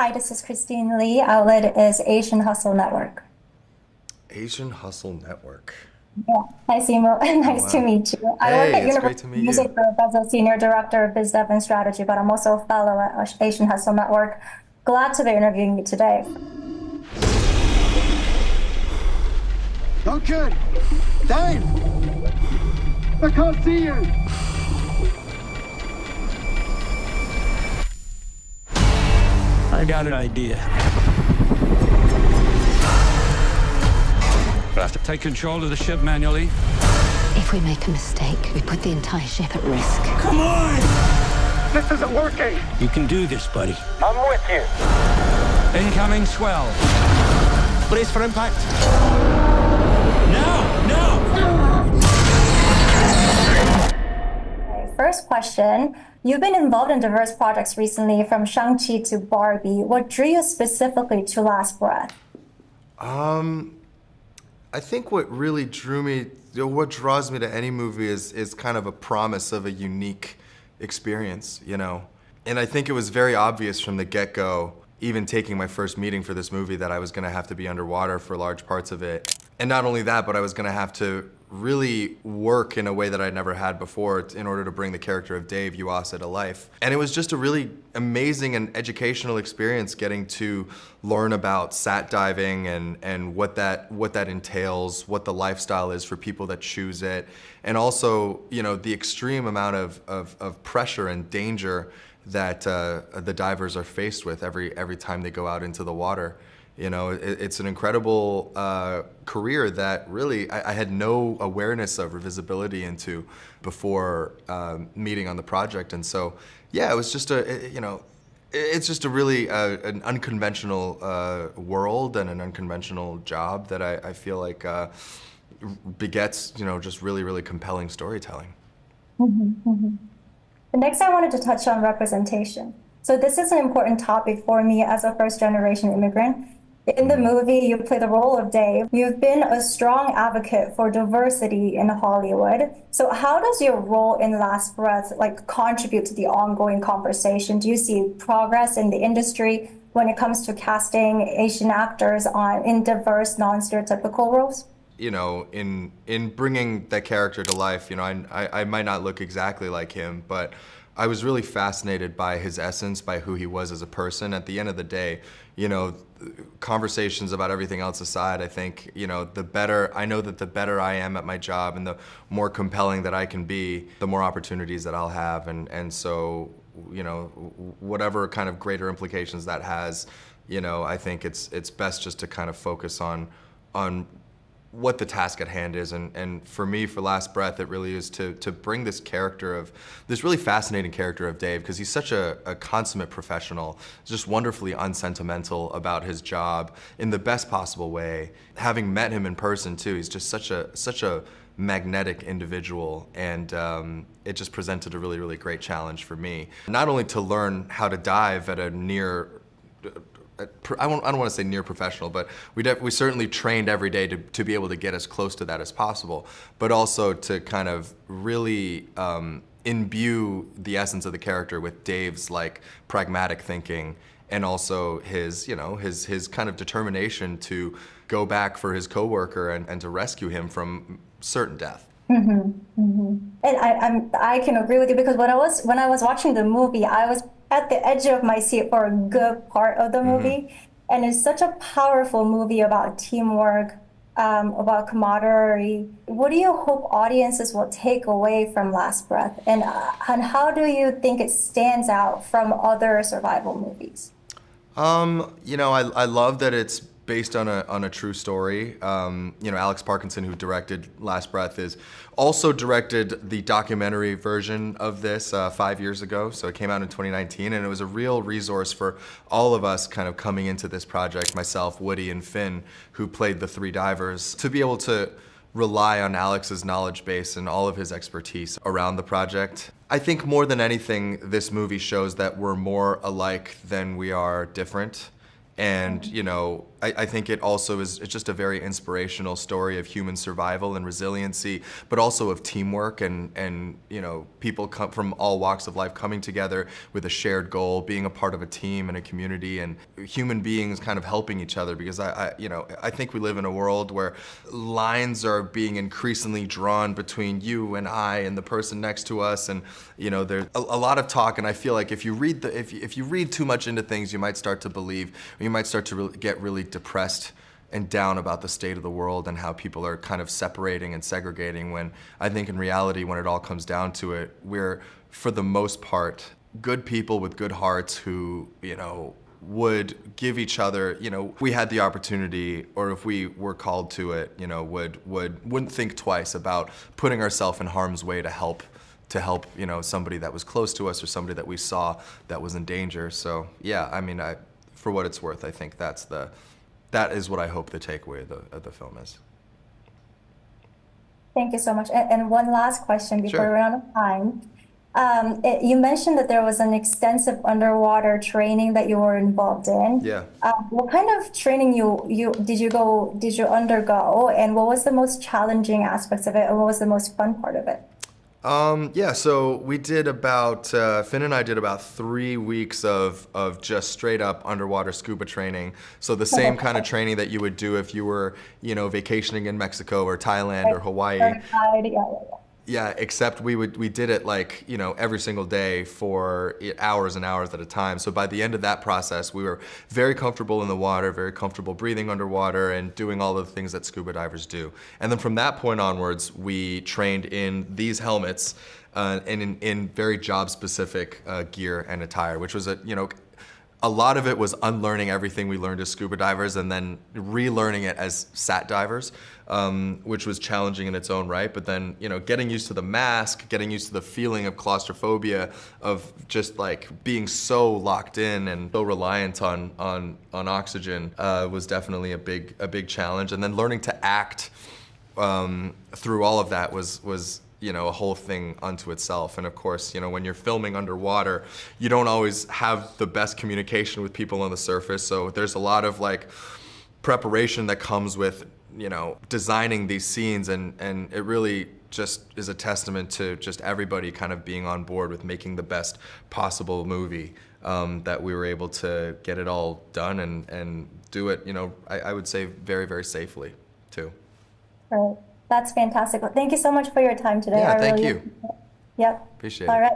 Hi, this is Christine Lee. Outlet is Asian Hustle Network. Asian Hustle Network. Yeah. Hi, Simu. Oh, Nice to wow. meet you. I work Hey, at it's great Universal to meet you. Music Group as a Senior Director of Biz Dev and Strategy, but I'm also a fellow at Asian Hustle Network. Glad to be interviewing you today. Duncan! Dave! I can't see you! I got an idea. We'll have to take control of the ship manually. If we make a mistake, we put the entire ship at risk. Come on! This isn't working! You can do this, buddy. I'm with you! Incoming swell. Brace for impact! No! No! Okay, first question. You've been involved in diverse projects recently, from Shang-Chi to Barbie. What drew you specifically to Last Breath? I think what really drew me, what draws me to any movie is kind of a promise of a unique experience, you know? And I think it was very obvious from the get-go, even taking my first meeting for this movie, that I was gonna have to be underwater for large parts of it. And not only that, but I was gonna have to really work in a way that I'd never had before in order to bring the character of Dave Yuasa to life. And it was just a really amazing and educational experience getting to learn about sat diving and what that entails, what the lifestyle is for people that choose it, and also, you know, the extreme amount of pressure and danger that the divers are faced with every time they go out into the water. You know, it's an incredible career that really I had no awareness of or visibility into before meeting on the project. And so, yeah, it was just it's just a really an unconventional world and an unconventional job that I feel like begets, you know, just really, really compelling storytelling. Next, I wanted to touch on representation. So this is an important topic for me as a first-generation immigrant. In the movie, you play the role of Dave. You've been a strong advocate for diversity in Hollywood. So how does your role in Last Breath contribute to the ongoing conversation? Do you see progress in the industry when it comes to casting Asian actors in diverse, non-stereotypical roles? You know, in bringing that character to life, you know, I might not look exactly like him, but I was really fascinated by his essence, by who he was as a person. At the end of the day, you know, conversations about everything else aside, I think, you know, I know that the better I am at my job and the more compelling that I can be, the more opportunities that I'll have. And so, you know, whatever kind of greater implications that has, you know, I think it's best just to kind of focus on what the task at hand is. And for me, for Last Breath, it really is to bring this really fascinating character of Dave, because he's such a consummate professional, just wonderfully unsentimental about his job in the best possible way. Having met him in person too, he's just such a magnetic individual, and it just presented a really, really great challenge for me. Not only to learn how to dive at a near, I don't want to say near professional, but we certainly trained every day to be able to get as close to that as possible, but also to kind of really imbue the essence of the character with Dave's pragmatic thinking, and also his kind of determination to go back for his coworker and to rescue him from certain death. And I can agree with you, because when I was watching the movie, I was at the edge of my seat for a good part of the movie. And it's such a powerful movie about teamwork, about camaraderie. What do you hope audiences will take away from Last Breath? And how do you think it stands out from other survival movies? You know, I love that it's based on a true story. You know, Alex Parkinson, who directed Last Breath, also directed the documentary version of this 5 years ago. So it came out in 2019, and it was a real resource for all of us kind of coming into this project, myself, Woody, and Finn, who played the three divers, to be able to rely on Alex's knowledge base and all of his expertise around the project. I think more than anything, this movie shows that we're more alike than we are different. And, you know, I think it also is, it's just a very inspirational story of human survival and resiliency, but also of teamwork and you know, people come from all walks of life coming together with a shared goal, being a part of a team and a community, and human beings kind of helping each other, because you know, I think we live in a world where lines are being increasingly drawn between you and I and the person next to us, and you know, there's a lot of talk, and I feel like if you read if you read too much into things, you might start to believe, or you might start to get really depressed and down about the state of the world and how people are kind of separating and segregating, when I think in reality, when it all comes down to it, we're, for the most part, good people with good hearts who, you know, would give each other, you know, we had the opportunity, or if we were called to it, you know, wouldn't think twice about putting ourselves in harm's way to help, you know, somebody that was close to us or somebody that we saw that was in danger. So yeah, I mean, for what it's worth, I think that is what I hope the takeaway of the film is. Thank you so much. And one last question before Sure. we run out of time. You mentioned that there was an extensive underwater training that you were involved in. Yeah. What kind of training did you undergo, and what was the most challenging aspects of it, and what was the most fun part of it? Yeah, so we did about, Finn and I did about 3 weeks of just straight up underwater scuba training. So the same kind of training that you would do if you were, you know, vacationing in Mexico or Thailand or Hawaii. Yeah. Yeah, except we did it like, you know, every single day for hours and hours at a time. So by the end of that process, we were very comfortable in the water, very comfortable breathing underwater and doing all the things that scuba divers do. And then from that point onwards, we trained in these helmets and in very job-specific gear and attire, which was a lot of it was unlearning everything we learned as scuba divers and then relearning it as sat divers, which was challenging in its own right. But then, you know, getting used to the mask, getting used to the feeling of claustrophobia, of just like being so locked in and so reliant on oxygen was definitely a big challenge. And then learning to act through all of that was you know, a whole thing unto itself. And of course, you know, when you're filming underwater, you don't always have the best communication with people on the surface. So there's a lot of like preparation that comes with, you know, designing these scenes, and it really just is a testament to just everybody kind of being on board with making the best possible movie, that we were able to get it all done and do it, you know, I would say very, very safely too. Right. That's fantastic. Well, thank you so much for your time today. Yeah, I thank really you. Yep. Appreciate All it. right.